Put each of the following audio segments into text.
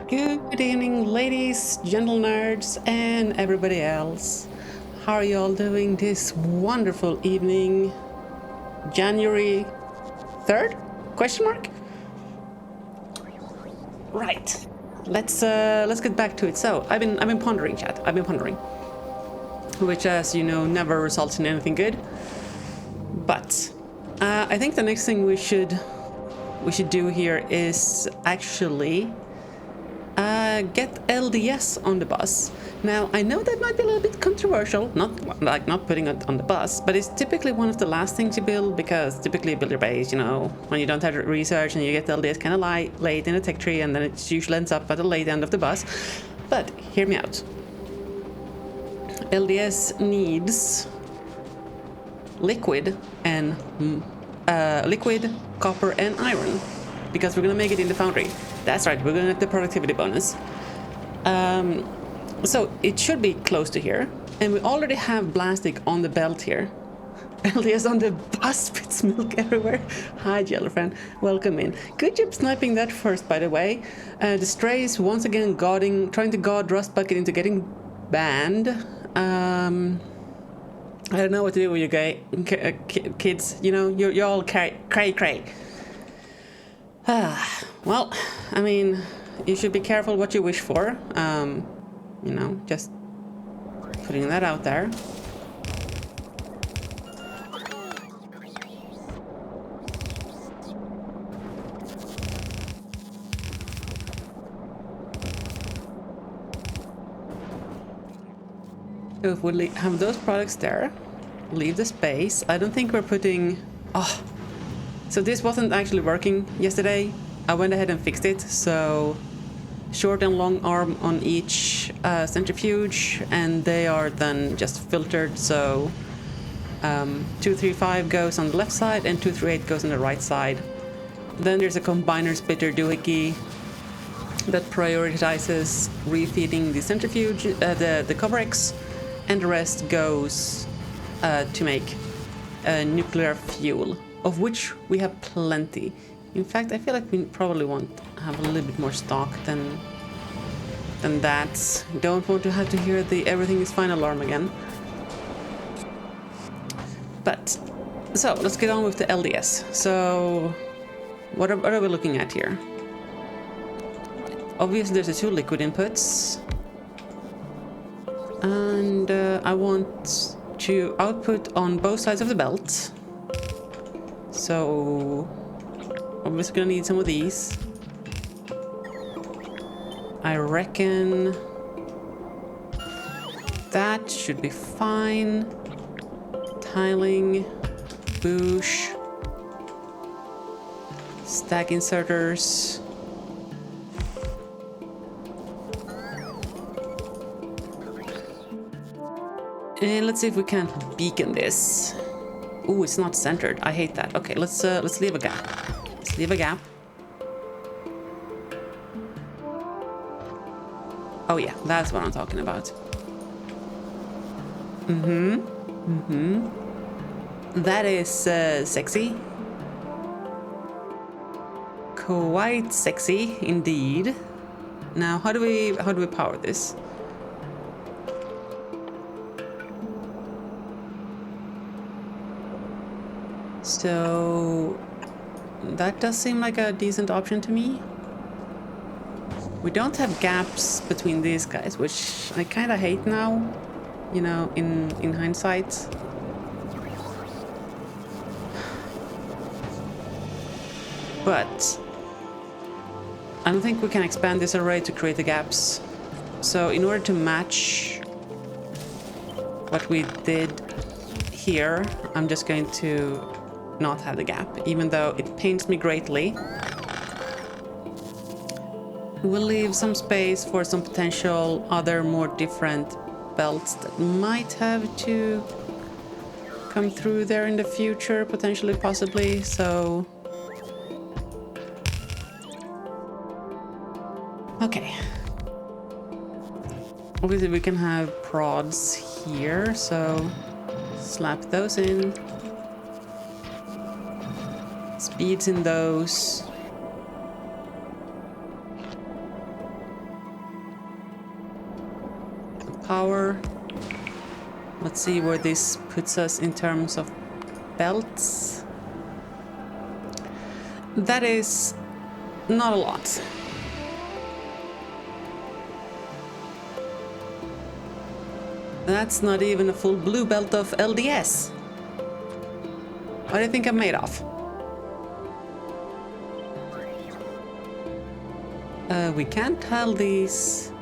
Good evening, ladies, gentle nerds, and everybody else. How are you all doing this wonderful evening? January 3rd? Question mark? Right. Let's get back to it. So I've been pondering, chat. I've been pondering, which, as you know, never results in anything good. But I think the next thing we should do here is actually get LDS on the bus. Now, I know that might be a little bit controversial, not putting it on the bus, but it's typically one of the last things you build, because typically you build your base, you know, when you don't have research and you get LDS kind of late in a tech tree, and then it usually ends up at the late end of the bus. But hear me out. LDS needs liquid, copper, and iron, because we're gonna make it in the foundry. That's right, we're gonna get the productivity bonus. So it should be close to here, and we already have plastic on the belt here. LDS on the bus spits milk everywhere. Hi, Jellyfriend, welcome in. Good job sniping that first, by the way. The strays once again trying to guard Rust Bucket into getting banned. I don't know what to do with you kids. You know, you're all cray. Well, I mean, you should be careful what you wish for. You know, just putting that out there. So if we have those products there, leave the space. I don't think we're putting... Oh, so this wasn't actually working yesterday. I went ahead and fixed it, so short and long arm on each centrifuge, and they are then just filtered, so 235 goes on the left side and 238 goes on the right side. Then there's a combiner splitter doohickey that prioritizes refeeding the centrifuge, the Coverex, and the rest goes to make nuclear fuel, of which we have plenty. In fact, I feel like we probably want to have a little bit more stock than that. Don't want to have to hear the everything is fine alarm again. But, so let's get on with the LDS. So, what are we looking at here? Obviously there's the two liquid inputs. And I want to output on both sides of the belt. So... obviously gonna need some of these. I reckon that should be fine. Tiling, bush, stack inserters. And let's see if we can beacon this. Ooh, it's not centered. I hate that. Okay, let's leave a gap. Leave a gap. Oh yeah, that's what I'm talking about. That is sexy. Quite sexy indeed. Now, how do we power this? So that does seem like a decent option to me. We don't have gaps between these guys, which I kind of hate now, you know, in hindsight. But I don't think we can expand this array to create the gaps. So in order to match what we did here, I'm just going to not have the gap, even though it pains me greatly. We'll leave some space for some potential other more different belts that might have to come through there in the future, potentially, possibly. So okay, obviously we can have prods here, so slap those in. Speeds in those. power. Let's see where this puts us in terms of belts. That is not a lot. That's not even a full blue belt of LDS. What do you think I'm made of? We can't tell these.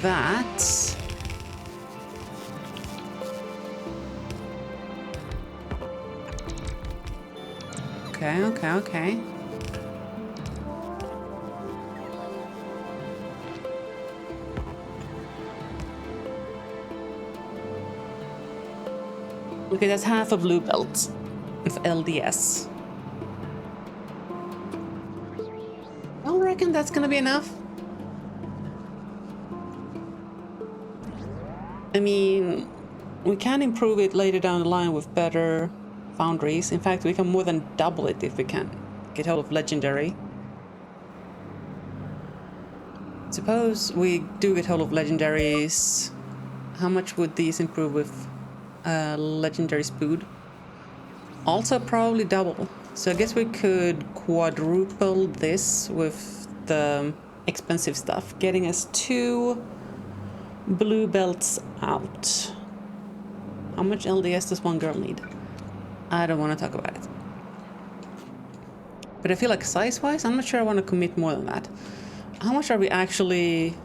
That. Okay. Okay, that's half a blue belt of LDS. I reckon that's gonna be enough. I mean, we can improve it later down the line with better foundries. In fact, we can more than double it if we can get hold of legendary. Suppose we do get hold of legendaries. How much would these improve with legendary spood? Also probably double. So I guess we could quadruple this with the expensive stuff, getting us 2 blue belts out. How much LDS does one girl need? I don't want to talk about it. But I feel like size-wise, I'm not sure I want to commit more than that. How much are we actually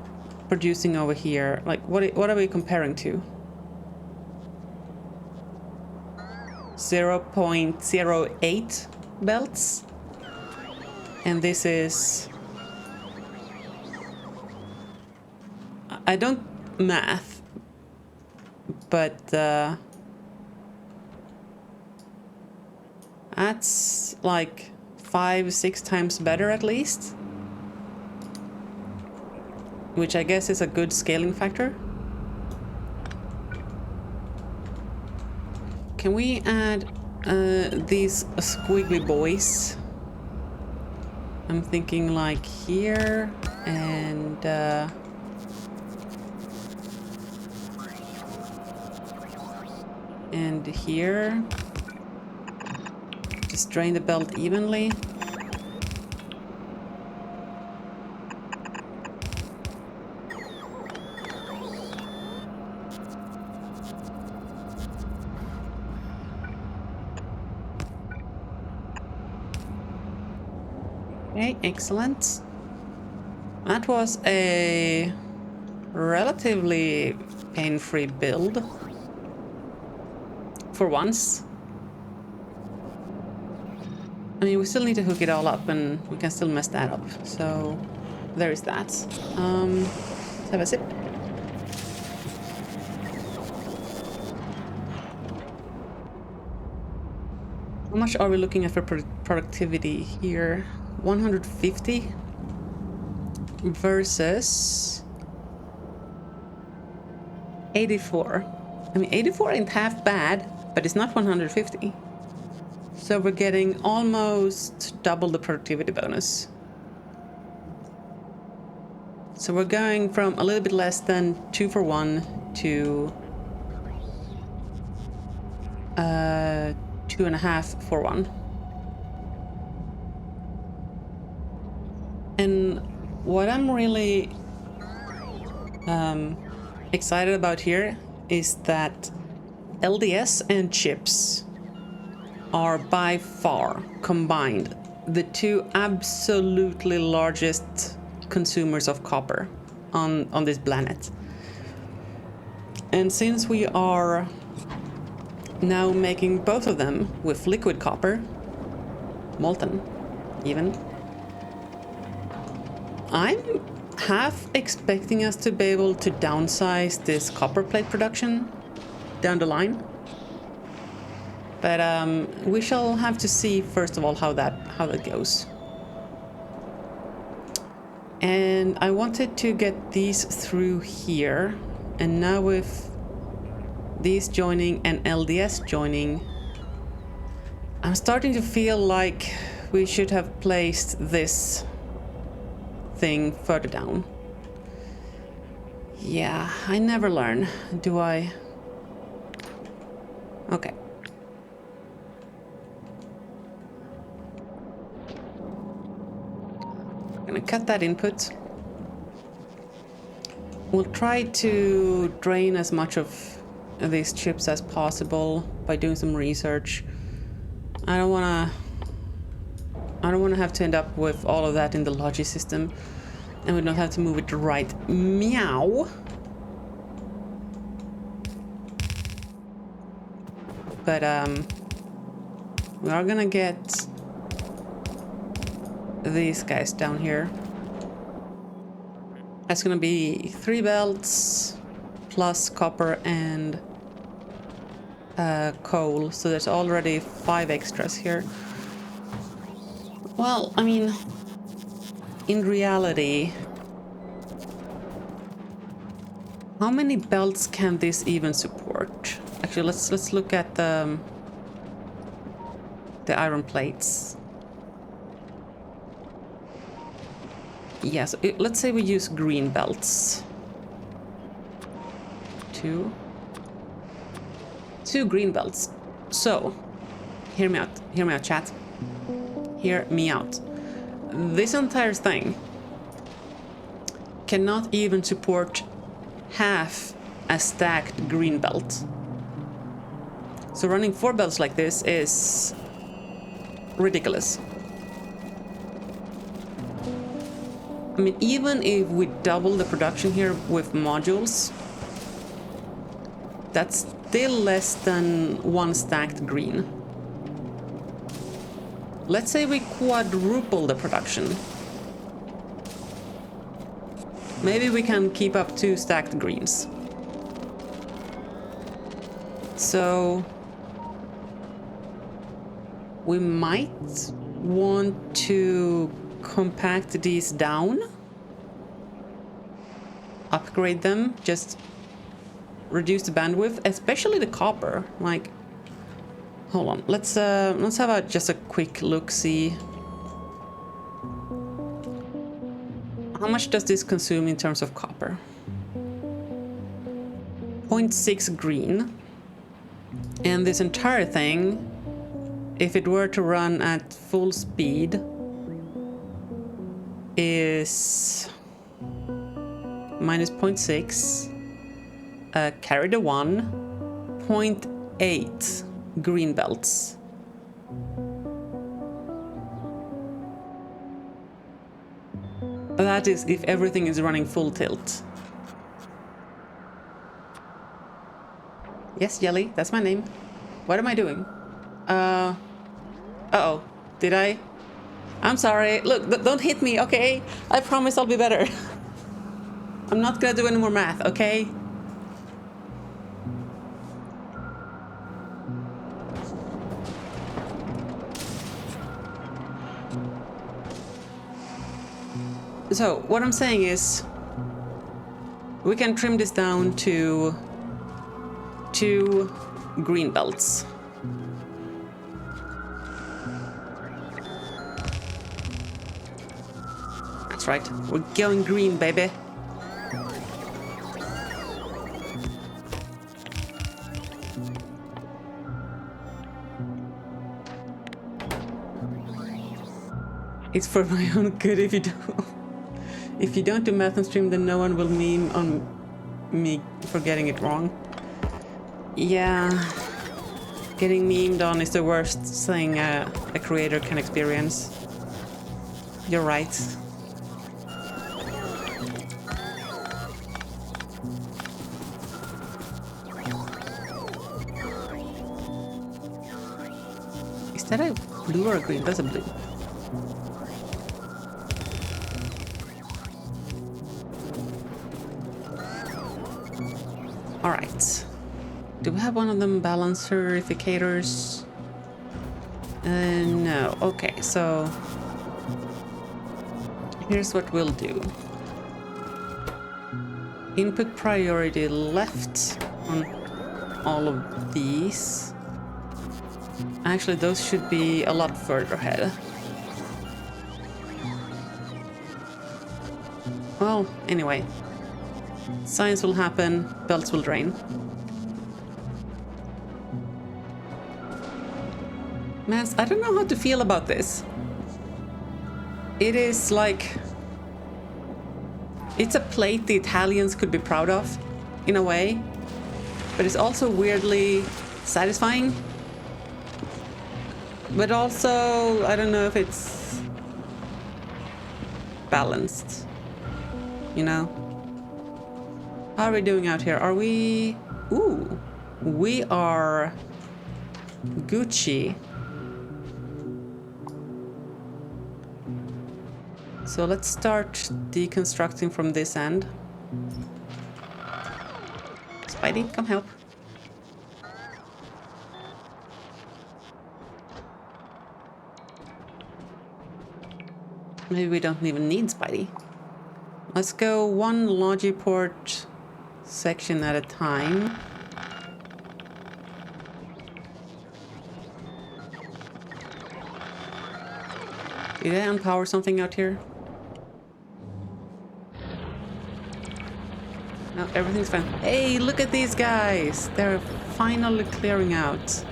producing over here? Like, what are we comparing to? 0.08 belts? And this is... I don't math, but that's like 5-6 times better at least, which I guess is a good scaling factor. Can we add these squiggly boys? I'm thinking like here and here. Just drain the belt evenly. Okay, excellent. That was a relatively pain-free build. For once. I mean, we still need to hook it all up and we can still mess that up. So there is that. Let's have a sip. How much are we looking at for productivity here? 150 versus 84. I mean, 84 ain't half bad, but it's not 150. So we're getting almost double the productivity bonus. So we're going from a little bit less than 2 for 1 to 2.5 for 1. And what I'm really excited about here is that LDS and chips are by far combined the 2 absolutely largest consumers of copper on this planet. And since we are now making both of them with liquid copper, molten even, I'm half expecting us to be able to downsize this copper plate production down the line. But we shall have to see first of all how that goes. And I wanted to get these through here, and now with these joining and LDS joining, I'm starting to feel like we should have placed this thing further down. Yeah, I never learn, do I? Okay. Gonna cut that input. We'll try to drain as much of these chips as possible by doing some research. I don't wanna have to end up with all of that in the logic system, and we don't have to move it right. Meow. But we are gonna get these guys down here. That's gonna be 3 belts plus copper and coal, so there's already 5 extras here. Well, I mean, in reality, how many belts can this even support? Actually, let's look at the iron plates. Yes, let's say we use green belts. 2 green belts. So, hear me out, chat. Hear me out. This entire thing cannot even support half a stacked green belt. So running 4 belts like this is ridiculous. I mean, even if we double the production here with modules, that's still less than 1 stacked green. Let's say we quadruple the production. Maybe we can keep up 2 stacked greens. So we might want to compact these down, upgrade them, just reduce the bandwidth, especially the copper. Like, hold on, let's have just a quick look, see how much does this consume in terms of copper. 0.6 green, and this entire thing, if it were to run at full speed, is minus 0.6, carry the 1, 0.8 green belts. That is if everything is running full tilt. Yes, Yelly, that's my name. What am I doing? Uh-oh, did I? I'm sorry. Look, don't hit me, okay? I promise I'll be better. I'm not gonna do any more math, okay? So, what I'm saying is, we can trim this down to 2 green belts. That's right, we're going green, baby. It's for my own good if you do. If you don't do math on stream, then no one will meme on me for getting it wrong. Yeah, getting memed on is the worst thing a creator can experience. You're right. Is that a blue or a green? That's a blue. All right. Do we have one of them balance verificators? No. Okay, so here's what we'll do. Input priority left on all of these. Actually, those should be a lot further ahead. Well, anyway. Science will happen, belts will drain. Man, I don't know how to feel about this. It is like... It's a plate the Italians could be proud of, in a way. But it's also weirdly satisfying. But also, I don't know if it's balanced. You know? How are we doing out here? Are we... Ooh. We are... Gucci. So let's start deconstructing from this end. Spidey, come help. Maybe we don't even need Spidey. Let's go one Logiport section at a time. Did I unpower something out here? No, everything's fine. Hey, look at these guys! They're finally clearing out.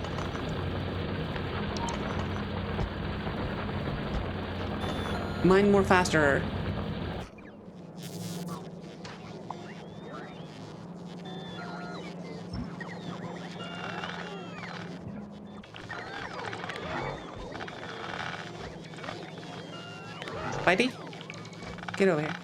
Mine more faster. Spidey, get over here.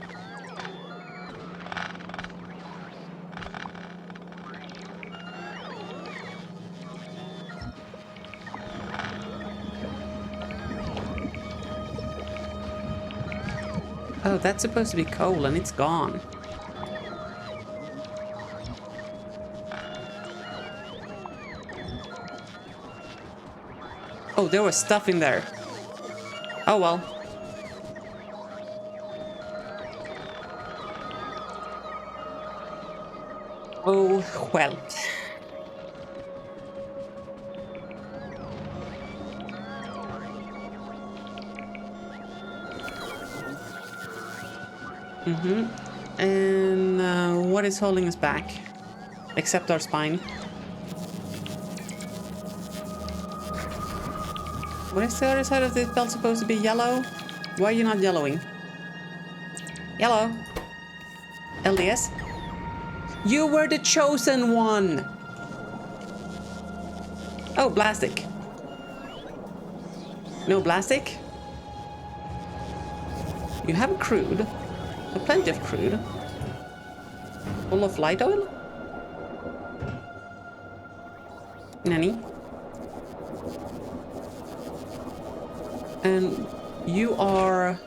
Oh, that's supposed to be coal and it's gone. Oh, there was stuff in there. Oh well. Oh well. And what is holding us back? Except our spine. What is the other side of this belt supposed to be? Yellow? Why are you not yellowing? Yellow. LDS? You were the chosen one! Oh, Blastic. No Blastic? You have a crude. Plenty of crude. Full of light oil? Nanny? And you are...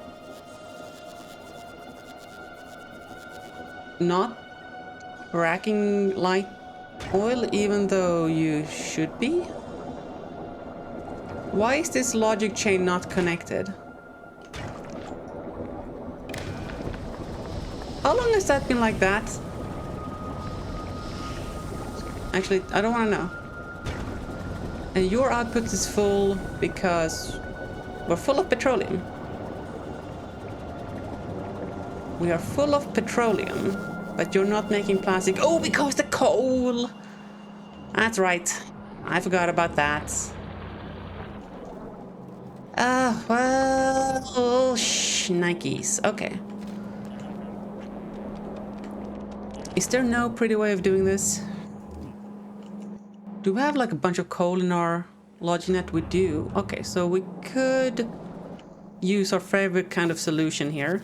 not racking light oil even though you should be? Why is this logic chain not connected? How long has that been like that? Actually, I don't want to know. And your output is full because we're full of petroleum. We are full of petroleum, but you're not making plastic. Oh, because the coal! That's right. I forgot about that. Well, Nikes. Okay. Is there no pretty way of doing this? Do we have like a bunch of coal in our Loginet? We do. Okay, so we could use our favorite kind of solution here.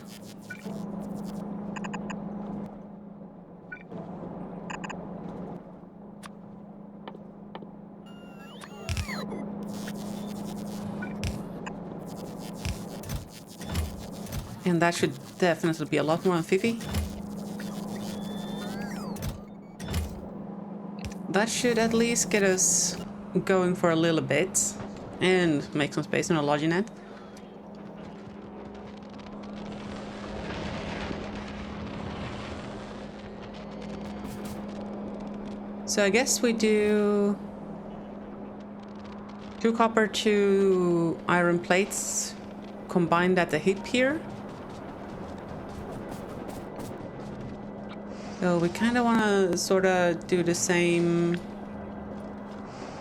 And that should definitely be a lot more than 50. That should at least get us going for a little bit and make some space in our Loginet. So I guess we do 2 copper, 2 iron plates combined at the hip here. So we kind of want to sort of do the same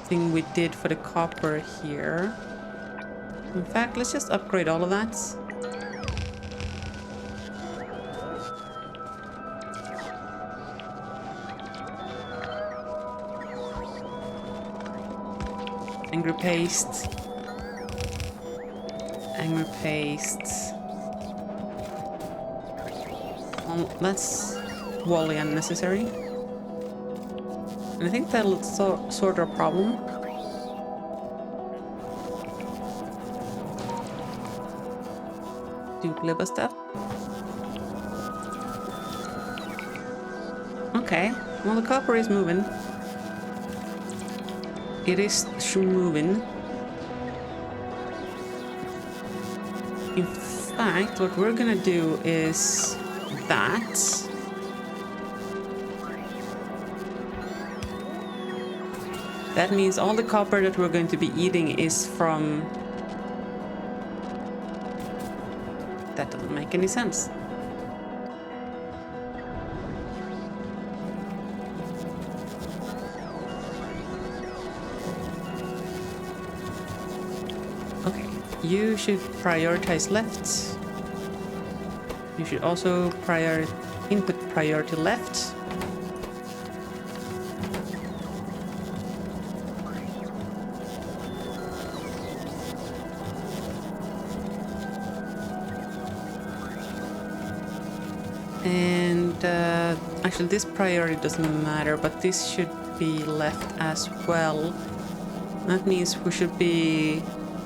thing we did for the copper here. In fact, let's just upgrade all of that. Angry paste. Angry paste. Well, that's wholly unnecessary. And I think that'll sort our problem. Duplicate stuff. Okay, well the copper is moving. It is moving. In fact, what we're gonna do is that. That means all the copper that we're going to be eating is from... That doesn't make any sense. Okay, you should prioritize left. You should also input priority left. And actually this priority doesn't matter, but this should be left as well. That means we should be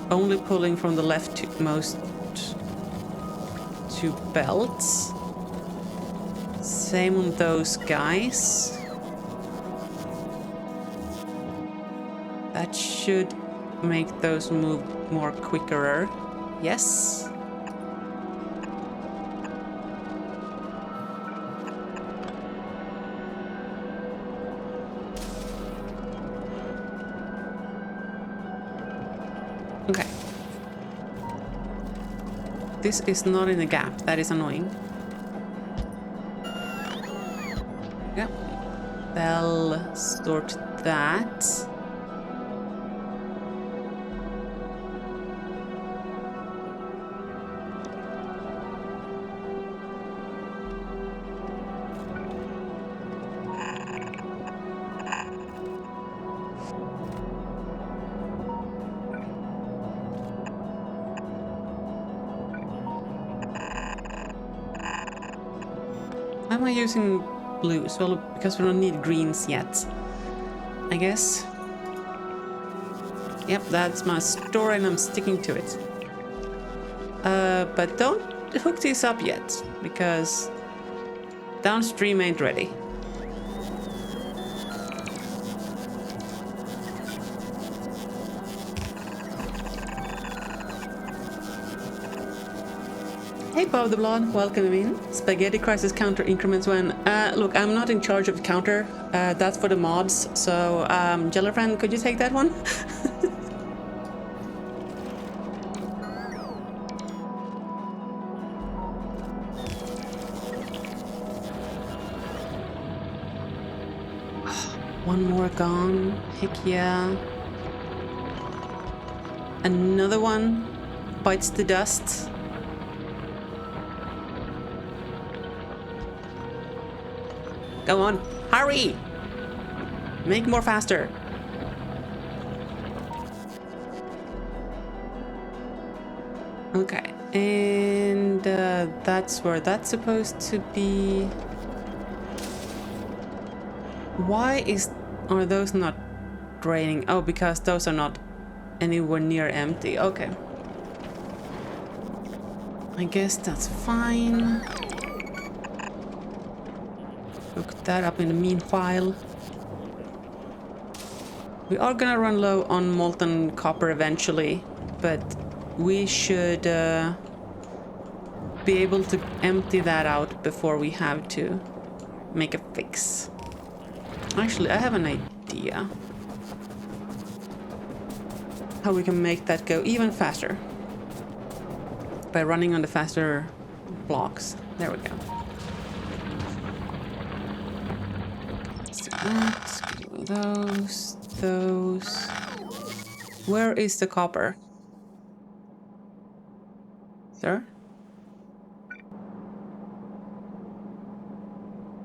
only pulling from the leftmost two belts. Same on those guys. That should make those move more quicker. Yes. Okay. This is not in the gap. That is annoying. Yep. They'll sort that. Why am I using blues? Well, because we don't need greens yet, I guess. Yep, that's my story and I'm sticking to it. But don't hook these up yet, because downstream ain't ready. Hey Bob the Blood, welcome in. Spaghetti crisis counter increments when... look, I'm not in charge of the counter. That's for the mods. So, Jellyfriend, could you take that one? One more gone. Heck yeah. Another one bites the dust. Go on, hurry! Make more faster. Okay, and that's where that's supposed to be. Why are those not draining? Oh, because those are not anywhere near empty. Okay. I guess that's fine. Look that up in the meanwhile. We are gonna run low on molten copper eventually, but we should be able to empty that out before we have to make a fix. Actually, I have an idea how we can make that go even faster by running on the faster blocks. There we go. do that. Do those. Those. Where is the copper? Sir?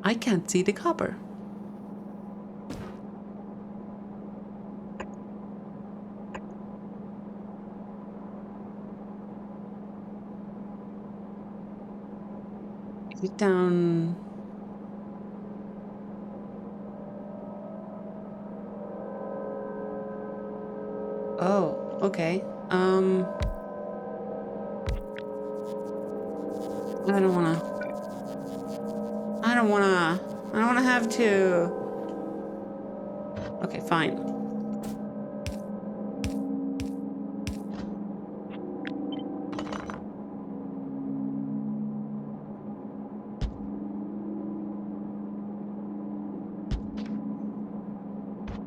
I can't see the copper. Is it down? Oh, okay. I don't wanna. I don't wanna have to. Okay, fine.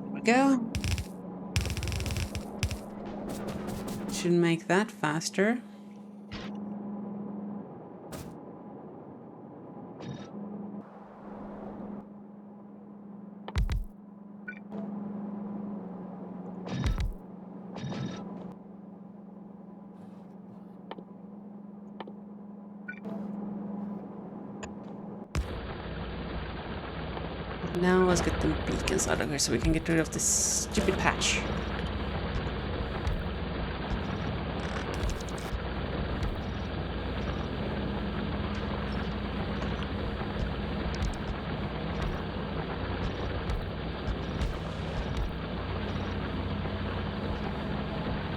There we go. Should make that faster. Now let's get the beacons out of here so we can get rid of this stupid patch.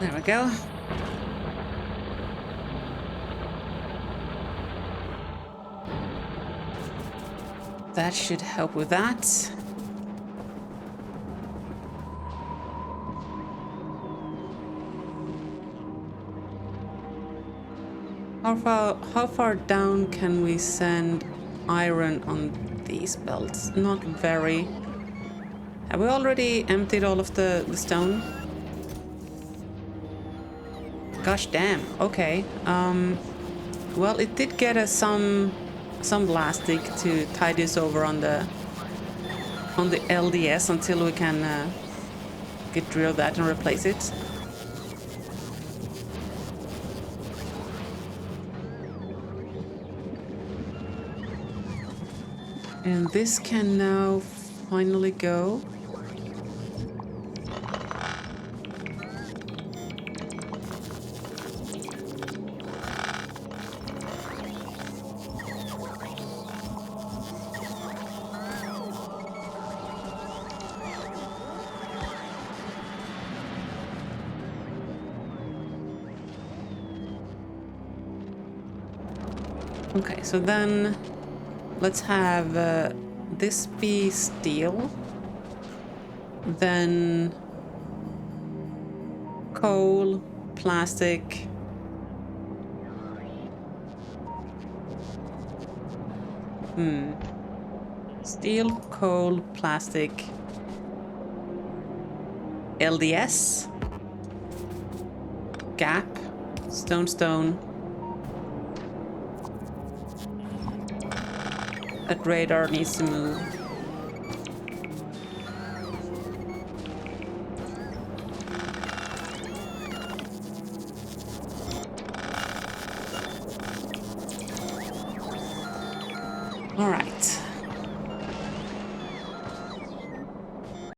There we go. That should help with that. How far down can we send iron on these belts? Not very. Have we already emptied all of the stone? Gosh damn. Okay. Well, it did get us some plastic to tie this over on the LDS until we can get rid of that and replace it. And this can now finally go. Okay, so then let's have this be steel, then coal, plastic, steel, coal, plastic, LDS, gap, stone. That radar needs to move. All right.